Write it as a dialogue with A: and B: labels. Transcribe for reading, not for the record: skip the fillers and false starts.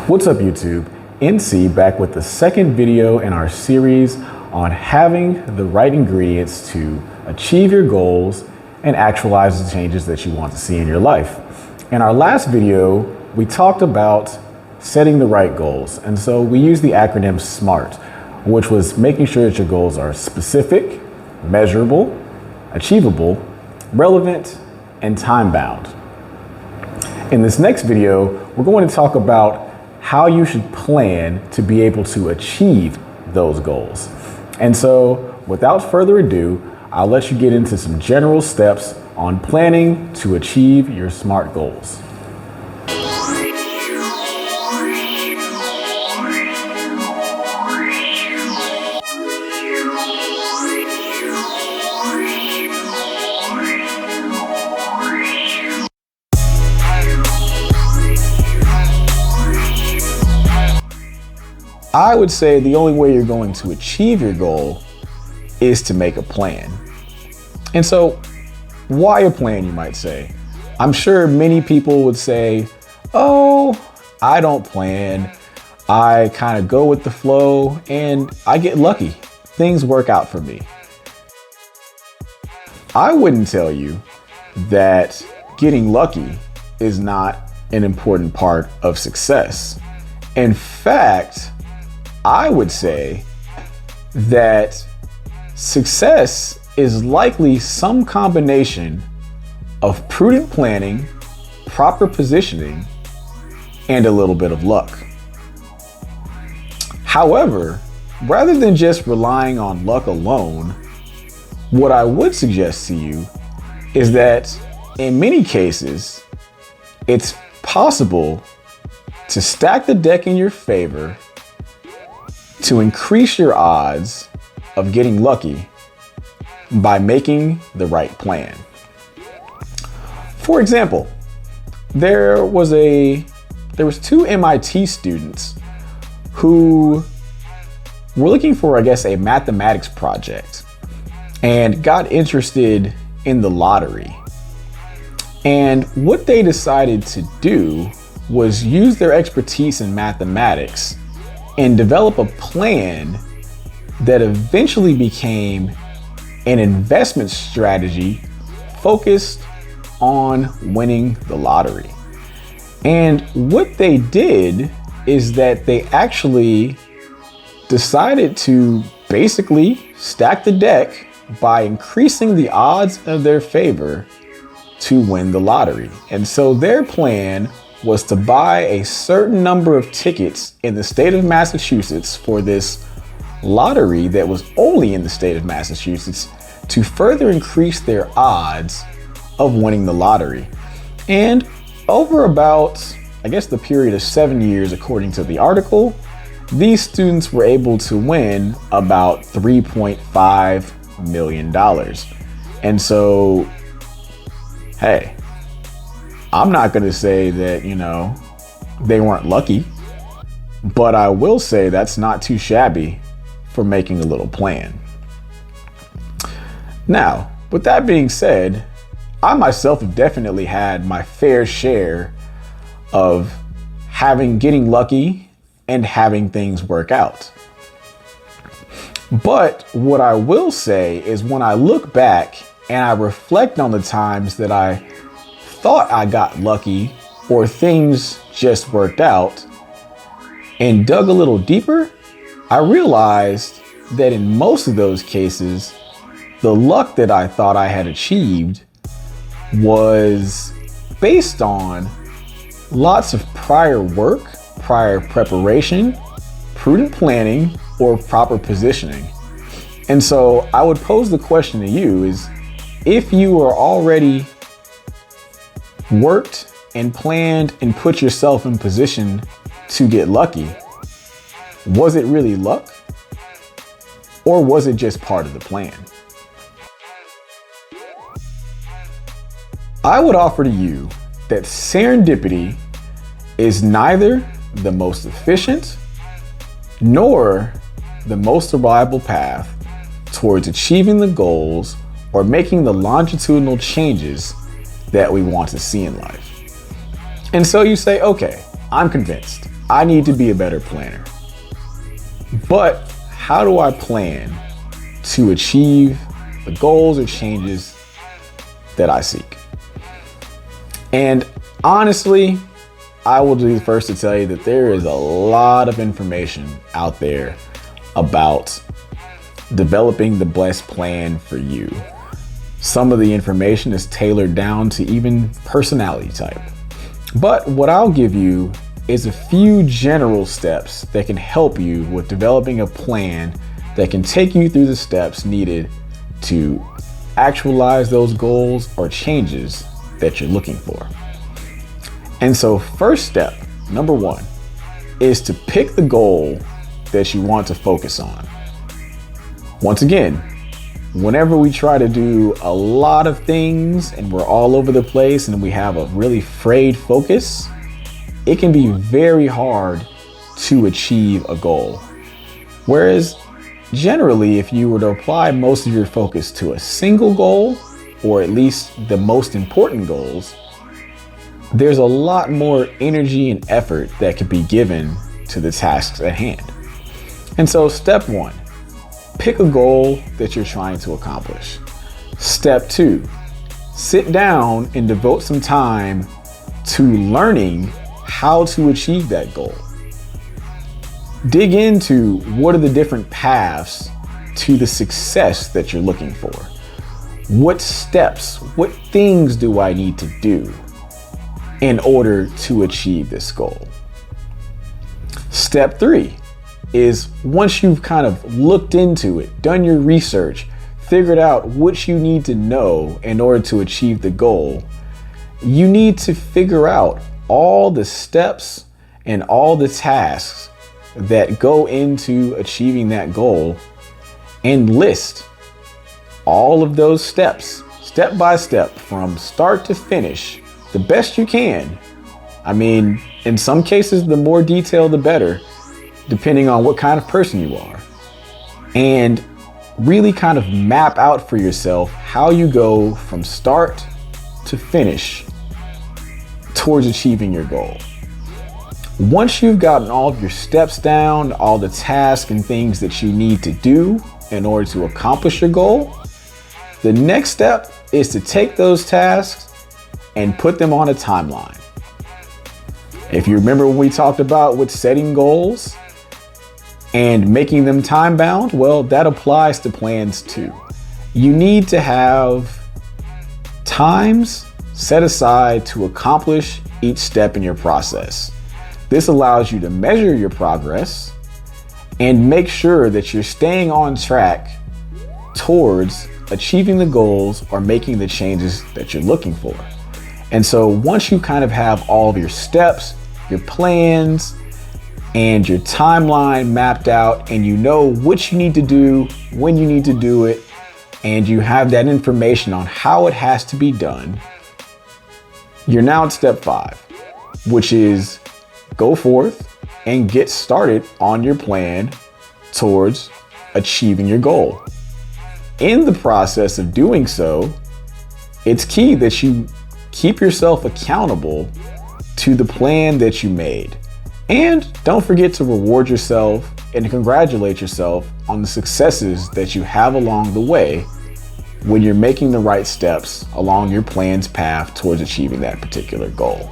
A: What's up, YouTube? NC back with the second video in our series on having the right ingredients to achieve your goals and actualize the changes that you want to see in your life. In our last video, we talked about setting the right goals. And so we used the acronym SMART, which was making sure that your goals are specific, measurable, achievable, relevant, and time-bound. In this next video, we're going to talk about how you should plan to be able to achieve those goals. And so without further ado, I'll let you get into some general steps on planning to achieve your SMART goals. I would say the only way you're going to achieve your goal is to make a plan. And so, why a plan, you might say? I'm sure many people would say, oh, I don't plan. I kind of go with the flow and I get lucky. Things work out for me. I wouldn't tell you that getting lucky is not an important part of success. In fact, I would say that success is likely some combination of prudent planning, proper positioning, and a little bit of luck. However, rather than just relying on luck alone, what I would suggest to you is that in many cases, it's possible to stack the deck in your favor to increase your odds of getting lucky by making the right plan. For example, there was two MIT students who were looking for, I guess, a mathematics project and got interested in the lottery. And what they decided to do was use their expertise in mathematics and develop a plan that eventually became an investment strategy focused on winning the lottery. And what they did is that they actually decided to basically stack the deck by increasing the odds of their favor to win the lottery. And so their plan was to buy a certain number of tickets in the state of Massachusetts for this lottery that was only in the state of Massachusetts to further increase their odds of winning the lottery. And over about, I guess, the period of 7 years, according to the article, these students were able to win about $3.5 million. And so, hey, I'm not going to say that, they weren't lucky, but I will say that's not too shabby for making a little plan. Now, with that being said, I myself have definitely had my fair share of getting lucky and having things work out. But what I will say is when I look back and I reflect on the times that I thought I got lucky or things just worked out and dug a little deeper, I realized that in most of those cases, the luck that I thought I had achieved was based on lots of prior work, prior preparation, prudent planning, or proper positioning. And so I would pose the question to you is, if you are already worked and planned and put yourself in position to get lucky, was it really luck? Or was it just part of the plan? I would offer to you that serendipity is neither the most efficient nor the most reliable path towards achieving the goals or making the longitudinal changes that we want to see in life. And so you say, okay, I'm convinced. I need to be a better planner. But how do I plan to achieve the goals or changes that I seek? And honestly, I will be the first to tell you that there is a lot of information out there about developing the best plan for you. Some of the information is tailored down to even personality type. But what I'll give you is a few general steps that can help you with developing a plan that can take you through the steps needed to actualize those goals or changes that you're looking for. And so first step, number one, is to pick the goal that you want to focus on. Once again, whenever we try to do a lot of things and we're all over the place and we have a really frayed focus, it can be very hard to achieve a goal. Whereas generally, if you were to apply most of your focus to a single goal, or at least the most important goals, there's a lot more energy and effort that could be given to the tasks at hand. And so step one, pick a goal that you're trying to accomplish. Step two, sit down and devote some time to learning how to achieve that goal. Dig into what are the different paths to the success that you're looking for. What steps, what things do I need to do in order to achieve this goal? Step three is, once you've kind of looked into it, done your research, figured out what you need to know in order to achieve the goal, you need to figure out all the steps and all the tasks that go into achieving that goal and list all of those steps, step by step, from start to finish, the best you can. I mean, in some cases, the more detailed, the better, depending on what kind of person you are. And really kind of map out for yourself how you go from start to finish towards achieving your goal. Once you've gotten all of your steps down, all the tasks and things that you need to do in order to accomplish your goal, the next step is to take those tasks and put them on a timeline. If you remember when we talked about with setting goals and making them time bound, well, that applies to plans too. You need to have times set aside to accomplish each step in your process. This allows you to measure your progress and make sure that you're staying on track towards achieving the goals or making the changes that you're looking for. And so once you kind of have all of your steps, your plans, and your timeline mapped out, and you know what you need to do, when you need to do it, and you have that information on how it has to be done, you're now at step 5, which is go forth and get started on your plan towards achieving your goal. In the process of doing so, it's key that you keep yourself accountable to the plan that you made. And don't forget to reward yourself and congratulate yourself on the successes that you have along the way when you're making the right steps along your plan's path towards achieving that particular goal.